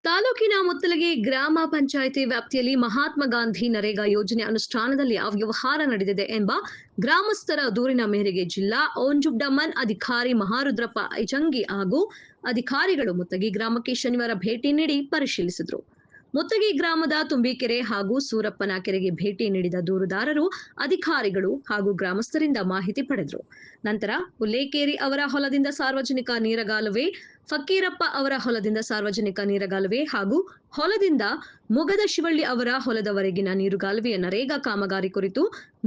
ತಾಲೂಕಿನ ಮುತ್ತಲಗಿ ಗ್ರಾಮ ಪಂಚಾಯಿತಿ ವ್ಯಾಪ್ತಿಯಲ್ಲಿ ಮಹಾತ್ಮ ಗಾಂಧಿ ನರೇಗಾ ಯೋಜನೆ ಅನುಷ್ಠಾನದಲ್ಲಿ ಅವ್ಯವಹಾರ ನಡೆದಿದೆ ಎಂಬ ಗ್ರಾಮಸ್ಥರ ದೂರಿನ ಮೇರೆಗೆ ಜಿಲ್ಲಾ ಓಂಜುಡ್ಡಮನ್ ಅಧಿಕಾರಿ ಮಹಾರುದ್ರಪ್ಪ ಐಚಂಗಿ ಹಾಗೂ ಅಧಿಕಾರಿಗಳು ಮುತ್ತಗಿ ಗ್ರಾಮಕ್ಕೆ ಶನಿವಾರ ಭೇಟಿ ನೀಡಿ ಪರಿಶೀಲಿಸಿದರು. ಮುತ್ತಗಿ ಗ್ರಾಮದ ತುಂಬಿಕೆರೆ ಹಾಗೂ ಸೂರಪ್ಪನ ಕೆರೆಗೆ ಭೇಟಿ ನೀಡಿದ ದೂರುದಾರರು ಅಧಿಕಾರಿಗಳು ಹಾಗೂ ಗ್ರಾಮಸ್ಥರಿಂದ ಮಾಹಿತಿ ಪಡೆದರು. ನಂತರ ಹುಲ್ಲೇಕೇರಿ ಅವರ ಹೊಲದಿಂದ ಸಾರ್ವಜನಿಕ ನೀರಗಾಲುವೆ, ಫಕ್ಕೀರಪ್ಪ ಅವರ ಹೊಲದಿಂದ ಸಾರ್ವಜನಿಕ ನೀರಗಾಲುವೆ ಹಾಗೂ ಹೊಲದಿಂದ ಮುಗದ ಶಿವಳ್ಳಿ ಅವರ ಹೊಲದವರೆಗಿನ ನೀರುಗಾಲುವೆಯ ನರೇಗಾ ಕಾಮಗಾರಿ ಕುರಿತು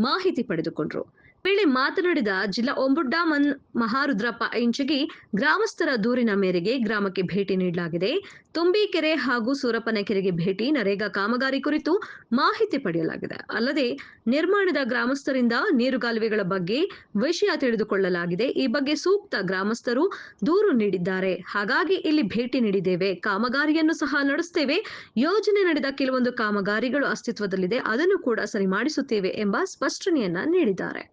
ಮಾಹಿತಿ ಪಡೆದುಕೊಂಡರು. ವೇಳೆ ಮಾತನಾಡಿದ ಜಿಲ್ಲಾ ಓಂಬುಡ್ಡಮನ್ ಮಹಾರುದ್ರಪ್ಪ ಐಂಚಗಿ, ಗ್ರಾಮಸ್ಥರ ದೂರಿನ ಮೇರೆಗೆ ಗ್ರಾಮಕ್ಕೆ ಭೇಟಿ ನೀಡಲಾಗಿದೆ. ತುಂಬಿಕೆರೆ ಹಾಗೂ ಸೂರಪ್ಪನ ಕೆರೆಗೆ ಭೇಟಿ ನರೇಗಾ ಕಾಮಗಾರಿ ಕುರಿತು ಮಾಹಿತಿ ಪಡೆಯಲಾಗಿದೆ. ಅಲ್ಲದೆ ನಿರ್ಮಾಣದ ಗ್ರಾಮಸ್ಥರಿಂದ ನೀರುಗಾಲುವೆಗಳ ಬಗ್ಗೆ ವಿಷಯ ತಿಳಿದುಕೊಳ್ಳಲಾಗಿದೆ. ಈ ಬಗ್ಗೆ ಸೂಕ್ತ ಗ್ರಾಮಸ್ಥರು ದೂರು ನೀಡಿದ್ದಾರೆ. ಹಾಗಾಗಿ ಇಲ್ಲಿ ಭೇಟಿ ನೀಡಿದ್ದೇವೆ. ಕಾಮಗಾರಿಯನ್ನು ಸಹ ನಡೆಸುತ್ತೇವೆ. ಯೋಜನೆ ನಡೆದ ಕೆಲವೊಂದು ಕಾಮಗಾರಿಗಳು ಅಸ್ತಿತ್ವದಲ್ಲಿದೆ, ಅದನ್ನು ಕೂಡ ಸರಿ ಮಾಡಿಸುತ್ತೇವೆ ಎಂಬ ಸ್ಪಷ್ಟನೆಯನ್ನ ನೀಡಿದ್ದಾರೆ.